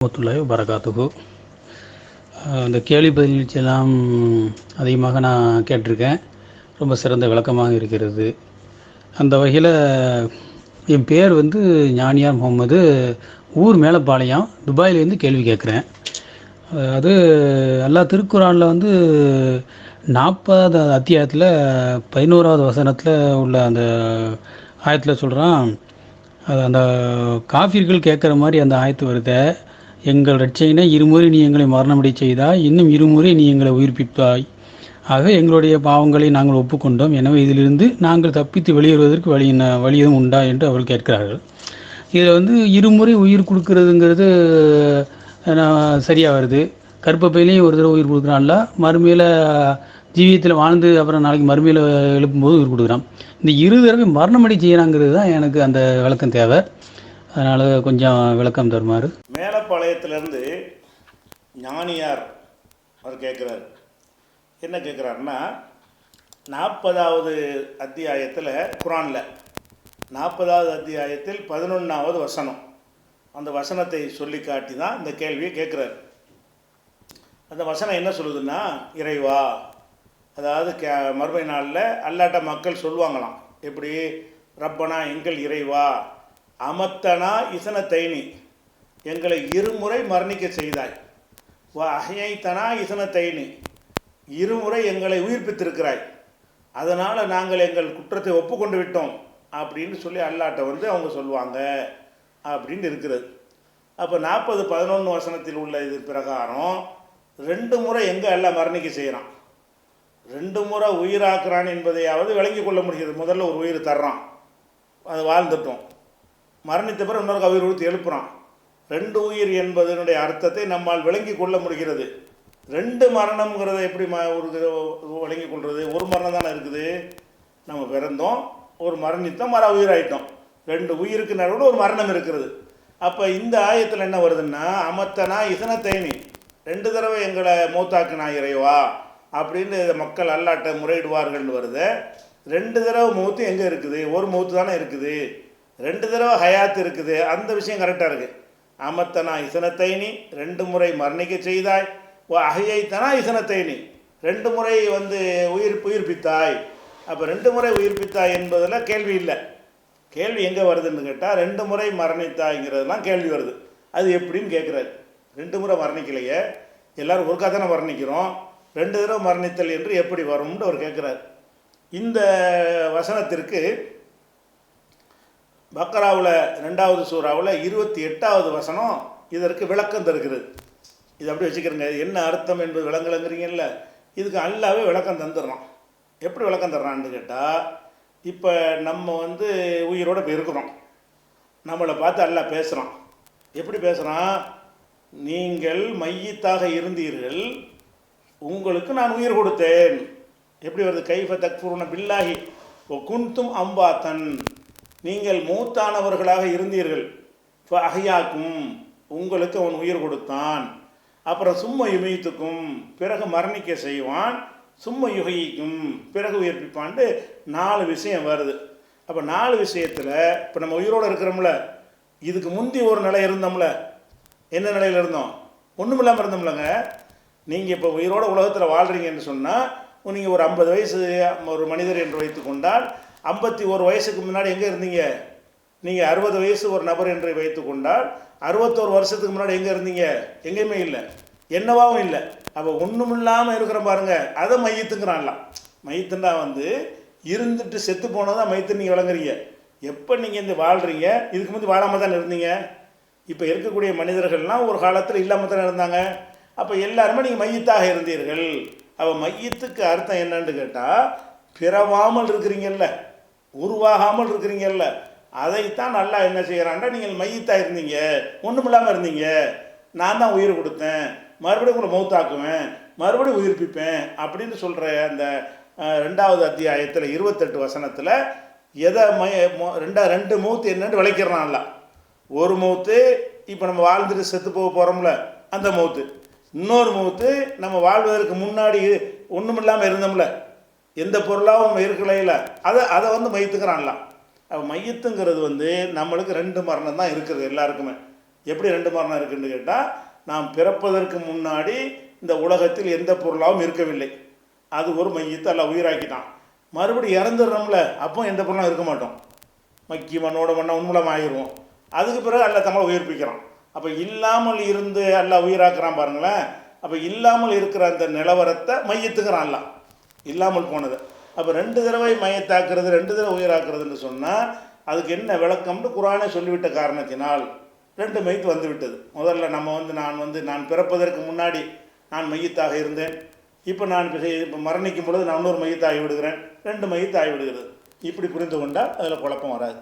வரமத்துல்லாஹி வரகாத்துஹு. இந்த கேள்வி பதில் நிகழ்ச்சியெல்லாம் அதிகமாக நான் கேட்டிருக்கேன். ரொம்ப சிறந்த விளக்கமாக இருக்கிறது. அந்த வகையில் என் பேர் ஞானியார் முகமது, ஊர் மேலப்பாளையம், துபாயிலேருந்து கேள்வி கேட்குறேன். அது அல்லாஹ் திருக்குரானில் 40வது அத்தியாயத்தில் 11வது வசனத்தில் உள்ள அந்த ஆயத்தில் சொல்கிறான். அது அந்த காஃபிர்கள் கேட்குற மாதிரி அந்த ஆயத்து வருது. எங்கள் ரட்சையினை இருமுறை நீ எங்களை மரணமடை செய்தாய், இன்னும் இருமுறை நீ எங்களை உயிர்ப்பிப்பாய். ஆக எங்களுடைய பாவங்களை நாங்கள் ஒப்புக்கொண்டோம். எனவே இதிலிருந்து நாங்கள் தப்பித்து வெளியேறுவதற்கு வழி எதுவும் உண்டா என்று அவர்கள் கேட்கிறார்கள். இதில் இருமுறை உயிர் கொடுக்கறதுங்கிறது சரியாக வருது. கற்பப்பையிலையும் ஒரு தடவை உயிர் கொடுக்குறான்ல, மறுமையில் ஜீவியத்தில் வாழ்ந்து அப்புறம் நாளைக்கு மறுமையில் எழுப்பும்போது உயிர் கொடுக்குறான். இந்த இரு தடவை மரணமடை செய்யறாங்கிறது தான் எனக்கு அந்த விளக்கம் தேவை. அதனால் கொஞ்சம் விளக்கம் தருமாறு. மேலப்பாளையத்திலேருந்து ஞானியார் அவர் கேட்குறாரு. என்ன கேட்குறாருன்னா, 40வது அத்தியாயத்தில், குரானில் 40வது அத்தியாயத்தில் 11வது வசனம், அந்த வசனத்தை சொல்லி காட்டி தான் இந்த கேள்வியை கேட்குறாரு. அந்த வசனம் என்ன சொல்லுதுன்னா, இறைவா, அதாவது மறுமை நாளில் அல்லாட்ட மக்கள் சொல்லுவாங்களாம். எப்படி? ரப்பனா, எங்கள் இறைவா, அமத்தனா இசனத்தைனி, எங்களை இருமுறை மரணிக்க செய்தாய், வா அஹையைத்தனா இசனத்தைனி, இருமுறை எங்களை உயிர்ப்பித்திருக்கிறாய், அதனால் நாங்கள் எங்கள் குற்றத்தை ஒப்புக்கொண்டு விட்டோம் அப்படின்னு சொல்லி அல்லாட்ட அவங்க சொல்லுவாங்க அப்படின்னு இருக்கிறது. அப்போ 40-11 வசனத்தில் உள்ள இது பிரகாரம் 2 முறை எங்கே எல்லாம் மரணிக்க செய்கிறான், 2 முறை உயிராக்குறான் என்பதையாவது விளங்கி கொள்ள முடிகிறது. முதல்ல ஒரு உயிர் தர்றான், அது வாழ்ந்துட்டோம், மரணித்த பிறகு இன்னொரு உயிர் கொடுத்து எழுப்புறான். 2 உயிர் என்பதனுடைய அர்த்தத்தை நம்மால் விளங்கி கொள்ள முடிகிறது. 2 மரணம்ங்கிறத எப்படி விளங்கி கொள்வது? ஒரு மரணம் தானே இருக்குது. நம்ம பிறந்தோம், ஒரு மரணித்தோம், உயிராயிட்டோம். 2 உயிருக்கு நடுவில் ஒரு மரணம் இருக்கிறது. அப்போ இந்த ஆயத்தில் என்ன வருதுன்னா, அமத்தனா இசனத்தைனி, 2 தடவை எங்களை மூத்தாக்குனா இறைவா அப்படின்னு மக்கள் அல்லாட்ட முறையிடுவார்கள்னு வருது. 2 தடவை மூத்து எங்கே இருக்குது? ஒரு மூத்து தானே இருக்குது. 2 தடவை ஹயாத் இருக்குது. அந்த விஷயம் கரெக்டாக இருக்குது. அமத்தனா இசனத்தைனி, 2 முறை மரணிக்க செய்தாய், அஹையைத்தனா இசனத்தைனி, 2 முறை உயிர்ப்பித்தாய். அப்போ 2 முறை உயிர்ப்பித்தாய் என்பதில் கேள்வி இல்லை. கேள்வி எங்கே வருதுன்னு கேட்டால், 2 முறை மரணித்தாய்ங்கிறதுலாம் கேள்வி வருது. அது எப்படின்னு கேட்குறாரு. 2 முறை மரணிக்கலையே, எல்லோரும் ஒருக்கா தானே மரணிக்கிறோம், 2 தடவை மரணித்தல் என்று எப்படி வரும்னு அவர் கேட்குறார். இந்த வசனத்திற்கு பக்கராவில் 2வது சூறாவில் 28வது வசனம் இதற்கு விளக்கம் தருகிறது. இது அப்படி வச்சுக்கிறேங்க. என்ன அர்த்தம் என்பது விளங்கலைங்கிறீங்கல்ல, இதுக்கு அல்லாவே விளக்கம் தந்துடுறான். எப்படி விளக்கம் தர்றான்னு கேட்டால், இப்போ நம்ம உயிரோடு இப்போ இருக்கிறோம், நம்மளை பார்த்து அல்லாஹ் பேசுகிறான். எப்படி பேசுகிறான்? நீங்கள் மையத்தாக இருந்தீர்கள், உங்களுக்கு நான் உயிர் கொடுத்தேன். எப்படி வருது? கைஃப தக்ஃபுருன பில்லாஹி வ குன்தும் அம்பாத்தன், நீங்கள் மூத்தானவர்களாக இருந்தீர்கள், அஹ்யாக்கும், உங்களுக்கு அவன் உயிர் கொடுத்தான். அப்புறம் சும்ம யுமீத்துக்கும், பிறகு மரணிக்க செய்வான், சும்ம யுகைக்கும், பிறகு உயிர்ப்பிப்பான்ட்டு 4 விஷயம் வருது. அப்போ 4 விஷயத்தில் இப்போ நம்ம உயிரோடு இருக்கிறோம்ல, இதுக்கு முந்தி ஒரு நிலை இருந்தோம்ல. என்ன நிலையில் இருந்தோம்? ஒன்றும் இல்லாமல் இருந்தோம்லங்க. நீங்கள் இப்போ உயிரோட உலகத்தில் வாழ்கிறீங்கன்னு சொன்னால், நீங்கள் ஒரு 50 வயசு ஒரு மனிதர் என்று வைத்து கொண்டால், 51 வயசுக்கு முன்னாடி எங்கே இருந்தீங்க? நீங்கள் 60 வயசு ஒரு நபர் என்று வைத்து கொண்டால், 61 வருஷத்துக்கு முன்னாடி எங்கே இருந்தீங்க? எங்கேயுமே இல்லை, என்னவாவும் இல்லை. அப்போ ஒன்றும் இல்லாமல் இருக்கிற பாருங்க, அதை மையத்துங்கிறான்லாம். மையத்துன்னா இருந்துட்டு செத்து போனதான் மையத்துன்னு நீங்கள் விளங்குறீங்க. எப்போ நீங்கள் வாழ்கிறீங்க, இதுக்கு முந்தி வாழாமல் தானே இருந்தீங்க. இப்போ இருக்கக்கூடிய மனிதர்கள்லாம் ஒரு காலத்தில் இல்லாமல் தானே இருந்தாங்க. அப்போ எல்லாருமே நீங்கள் மையத்தாக இருந்தீர்கள். அப்போ மையத்துக்கு அர்த்தம் என்னன்னு கேட்டால், பிறவாமல் இருக்கிறீங்கல்ல, உருவாகாமல் இருக்கிறீங்கல்ல, அதைத்தான் நல்லா என்ன செய்கிறான்டா, நீங்கள் மையத்தாக இருந்தீங்க, ஒன்றும் இல்லாமல் இருந்தீங்க, நான் தான் உயிர் கொடுத்தேன், மறுபடியும் உங்களை மௌத்தாக்குவேன், மறுபடியும் உயிர்ப்பிப்பேன் அப்படின்னு சொல்கிற அந்த 2வது அத்தியாயத்தில் 28 வசனத்தில் எதை 2 மௌத்து என்னன்னு விளைக்கிறான்ல. ஒரு மௌத்து இப்போ நம்ம வாழ்ந்துட்டு செத்து போக போகிறோம்ல, அந்த மௌத்து. இன்னொரு மௌத்து நம்ம வாழ்வதற்கு முன்னாடி ஒன்றும் இல்லாமல் இருந்தோம்ல, எந்த பொருளாகவும் இருக்கலையில், அதை மையத்துக்கிறான்லாம். மையத்துங்கிறது நம்மளுக்கு 2 மரணம் தான் இருக்குது எல்லாருக்குமே. எப்படி 2 மரணம் இருக்குன்னு கேட்டால், நாம் பிறப்பதற்கு முன்னாடி இந்த உலகத்தில் எந்த பொருளாகவும் இருக்கவில்லை. அது ஒரு மையத்தை எல்லாம் உயிராக்கிட்டான். மறுபடியும் இறந்துடுறோம்ல, அப்போ எந்த பொருளும் இருக்க மாட்டோம். மக்கி மண்ணோட மண்ணை உண்மலம் ஆயிடுவோம். அதுக்கு பிறகு அல்ல தமிழை உயிர்ப்பிக்கிறான். அப்போ இல்லாமல் இருந்து எல்லாம் உயிராக்குறான் பாருங்களேன். அப்போ இல்லாமல் இருக்கிற அந்த நிலவரத்தை மையத்துக்கிறான் எல்லாம் இல்லாமல் போனது. அப்போ 2 தடவை மையத்தாக்குறது 2 தடவை உயிராக்குறதுன்னு சொன்னால் அதுக்கு என்ன விளக்கம்னு குர்ஆனே சொல்லிவிட்ட காரணத்தினால் 2 மையத்து வந்து விட்டது. முதல்ல நம்ம நான் பிறப்பதற்கு முன்னாடி நான் மையத்தாக இருந்தேன். இப்போ இப்போ மரணிக்கும் பொழுது நான் இன்னொரு மையத்தை ஆகி விடுகிறேன். 2 மையத்தை ஆகி விடுகிறது. இப்படி புரிந்து கொண்டால் அதில் குழப்பம் வராது.